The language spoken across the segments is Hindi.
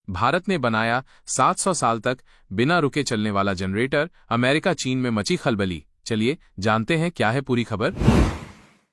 भारत ने बनाया 700 साल तक बिना रुके चलने वाला जनरेटर। अमेरिका चीन में मची खलबली। चलिए जानते हैं क्या है पूरी खबर।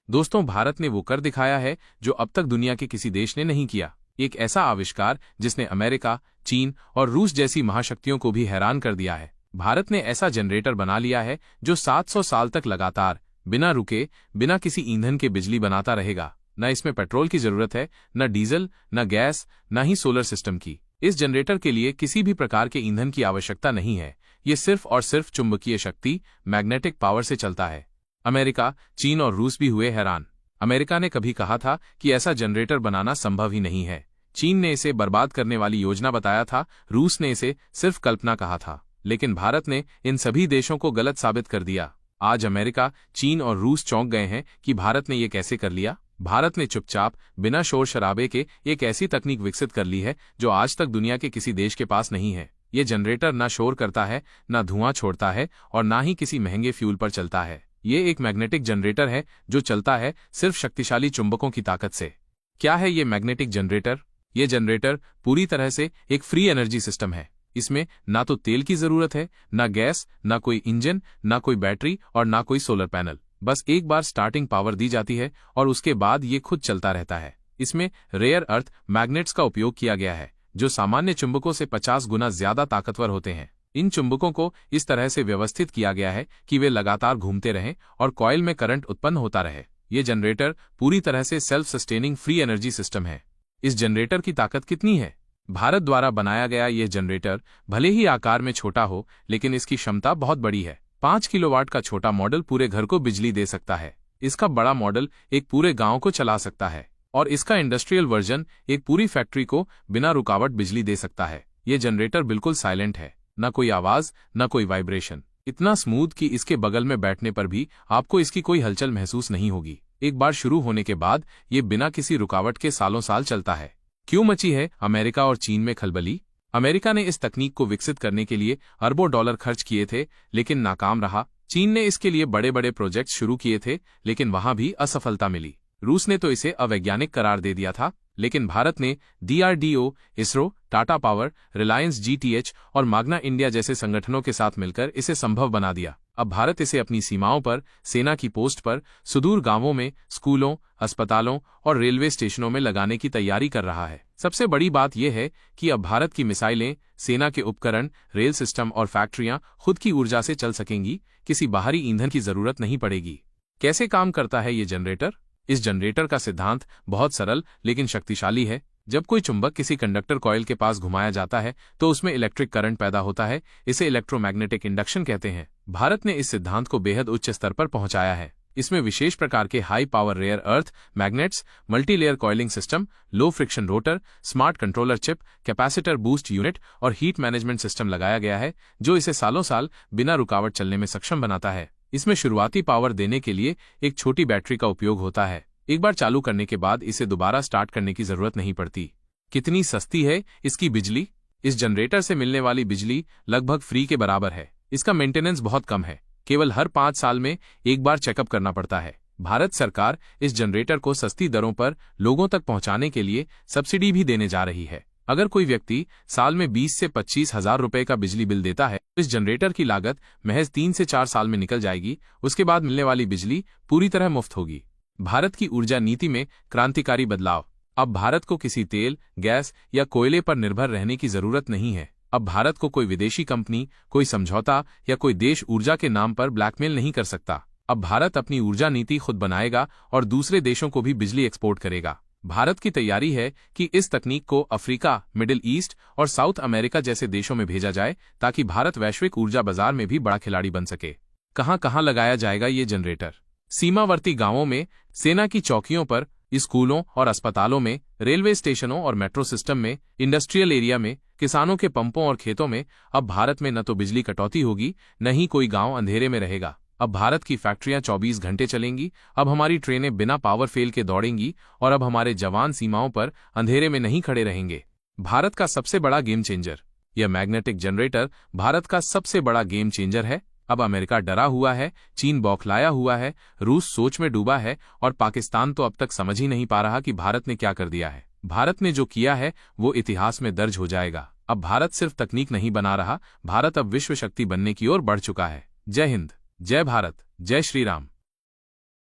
दोस्तों, भारत ने वो कर दिखाया है जो अब तक दुनिया के किसी देश ने नहीं किया। एक ऐसा आविष्कार जिसने अमेरिका, चीन और रूस जैसी महाशक्तियों को भी हैरान कर दिया है। भारत ने ऐसा जनरेटर बना लिया है जो 700 साल तक लगातार बिना रुके, बिना किसी ईंधन के बिजली बनाता रहेगा। न इसमें पेट्रोल की जरूरत है, न डीजल, न गैस, न ही सोलर सिस्टम की। इस जनरेटर के लिए किसी भी प्रकार के ईंधन की आवश्यकता नहीं है। ये सिर्फ और सिर्फ चुंबकीय शक्ति, मैग्नेटिक पावर से चलता है। अमेरिका, चीन और रूस भी हुए हैरान। अमेरिका ने कभी कहा था कि ऐसा जनरेटर बनाना संभव ही नहीं है। चीन ने इसे बर्बाद करने वाली योजना बताया था। रूस ने इसे सिर्फ कल्पना कहा था। लेकिन भारत ने इन सभी देशों को गलत साबित कर दिया। आज अमेरिका, चीन और रूस चौंक गए हैं कि भारत ने ये कैसे कर लिया। भारत ने चुपचाप, बिना शोर शराबे के एक ऐसी तकनीक विकसित कर ली है जो आज तक दुनिया के किसी देश के पास नहीं है। ये जनरेटर ना शोर करता है, ना धुआं छोड़ता है और ना ही किसी महंगे फ्यूल पर चलता है। ये एक मैग्नेटिक जनरेटर है जो चलता है सिर्फ शक्तिशाली चुंबकों की ताकत से। क्या है ये मैग्नेटिक जनरेटर? ये जनरेटर पूरी तरह से एक फ्री एनर्जी सिस्टम है। इसमें ना तो तेल की जरूरत है, ना गैस, ना कोई इंजन, ना कोई बैटरी और ना कोई सोलर पैनल। बस एक बार स्टार्टिंग पावर दी जाती है और उसके बाद ये खुद चलता रहता है। इसमें रेयर अर्थ मैग्नेट्स का उपयोग किया गया है जो सामान्य चुंबकों से 50 गुना ज्यादा ताकतवर होते हैं। इन चुंबकों को इस तरह से व्यवस्थित किया गया है कि वे लगातार घूमते रहें और कॉइल में करंट उत्पन्न होता रहे। ये जनरेटर पूरी तरह से self sustaining free energy system है। इस जनरेटर की ताकत कितनी है? भारत द्वारा बनाया गया यह जनरेटर भले ही आकार में छोटा हो, लेकिन इसकी क्षमता बहुत बड़ी है। 5 किलोवाट का छोटा मॉडल पूरे घर को बिजली दे सकता है। इसका बड़ा मॉडल एक पूरे गांव को चला सकता है और इसका इंडस्ट्रियल वर्जन एक पूरी फैक्ट्री को बिना रुकावट बिजली दे सकता है। ये जनरेटर बिल्कुल साइलेंट है, न कोई आवाज, न कोई वाइब्रेशन। इतना स्मूथ कि इसके बगल में बैठने पर भी आपको इसकी कोई हलचल महसूस नहीं होगी। एक बार शुरू होने के बाद ये बिना किसी रुकावट के सालों साल चलता है। क्यों मची है अमेरिका और चीन में खलबली? अमेरिका ने इस तकनीक को विकसित करने के लिए अरबों डॉलर खर्च किए थे, लेकिन नाकाम रहा। चीन ने इसके लिए बड़े बड़े प्रोजेक्ट शुरू किए थे, लेकिन वहां भी असफलता मिली। रूस ने तो इसे अवैज्ञानिक करार दे दिया था, लेकिन भारत ने DRDO, ISRO, Tata power, Reliance GTH और माग्ना इंडिया जैसे संगठनों के साथ मिलकर इसे संभव बना दिया। अब भारत इसे अपनी सीमाओं पर, सेना की पोस्ट पर, सुदूर गांवों में, स्कूलों, अस्पतालों और रेलवे स्टेशनों में लगाने की तैयारी कर रहा है। सबसे बड़ी बात यह है कि अब भारत की मिसाइलें, सेना के उपकरण, रेल सिस्टम और फैक्ट्रियां खुद की ऊर्जा से चल सकेंगी। किसी बाहरी ईंधन की जरूरत नहीं पड़ेगी। कैसे काम करता है ये जनरेटर? इस जनरेटर का सिद्धांत बहुत सरल लेकिन शक्तिशाली है। जब कोई चुंबक किसी कंडक्टर कॉइल के पास घुमाया जाता है तो उसमें इलेक्ट्रिक करंट पैदा होता है। इसे इलेक्ट्रोमैग्नेटिक इंडक्शन कहते हैं। भारत ने इस सिद्धांत को बेहद उच्च स्तर पर पहुंचाया है। इसमें विशेष प्रकार के high power rare earth magnets, multilayer coiling system, low friction rotor, smart controller chip, capacitor boost unit और हीट मैनेजमेंट सिस्टम लगाया गया है जो इसे सालों साल बिना रुकावट चलने में सक्षम बनाता है। इसमें शुरुआती पावर देने के लिए एक छोटी बैटरी का उपयोग होता है। एक बार चालू करने के बाद इसे दोबारा स्टार्ट करने की जरूरत नहीं पड़ती। कितनी सस्ती है इसकी बिजली? इस जनरेटर से मिलने वाली बिजली लगभग फ्री के बराबर है। इसका मेंटेनेंस बहुत कम है, केवल हर 5 साल में एक बार चेकअप करना पड़ता है। भारत सरकार इस जनरेटर को सस्ती दरों पर लोगों तक पहुंचाने के लिए सब्सिडी भी देने जा रही है। अगर कोई व्यक्ति साल में 20 से 25 हजार रुपए का बिजली बिल देता है तो इस जनरेटर की लागत महज 3 से 4 साल में निकल जाएगी। उसके बाद मिलने वाली बिजली पूरी तरह मुफ्त होगी। भारत की ऊर्जा नीति में क्रांतिकारी बदलाव। अब भारत को किसी तेल, गैस या कोयले पर निर्भर रहने की जरूरत नहीं है। अब भारत को कोई विदेशी कंपनी, कोई समझौता या कोई देश ऊर्जा के नाम पर ब्लैकमेल नहीं कर सकता। अब भारत अपनी ऊर्जा नीति खुद बनाएगा और दूसरे देशों को भी बिजली एक्सपोर्ट करेगा। भारत की तैयारी है कि इस तकनीक को अफ्रीका, मिडिल ईस्ट और साउथ अमेरिका जैसे देशों में भेजा जाए ताकि भारत वैश्विक ऊर्जा बाजार में भी बड़ा खिलाड़ी बन सके। कहां कहां लगाया जाएगा ये जनरेटर? सीमावर्ती गांवों में, सेना की चौकियों पर, स्कूलों और अस्पतालों में, रेलवे स्टेशनों और मेट्रो सिस्टम में, इंडस्ट्रियल एरिया में, किसानों के पंपों और खेतों में। अब भारत में न तो बिजली कटौती होगी, न ही कोई गांव अंधेरे में रहेगा। अब भारत की फैक्ट्रियां 24 घंटे चलेंगी। अब हमारी ट्रेनें बिना पावर फेल के दौड़ेंगी और अब हमारे जवान सीमाओं पर अंधेरे में नहीं खड़े रहेंगे। भारत का सबसे बड़ा गेम चेंजर। यह मैग्नेटिक जनरेटर भारत का सबसे बड़ा गेम चेंजर है। अब अमेरिका डरा हुआ है, चीन बौखलाया हुआ है, रूस सोच में डूबा है और पाकिस्तान तो अब तक समझ ही नहीं पा रहा कि भारत ने क्या कर दिया है। भारत ने जो किया है वो इतिहास में दर्ज हो जाएगा। अब भारत सिर्फ तकनीक नहीं बना रहा, भारत अब विश्व शक्ति बनने की ओर बढ़ चुका है। जय हिंद, जय भारत, जय श्री राम।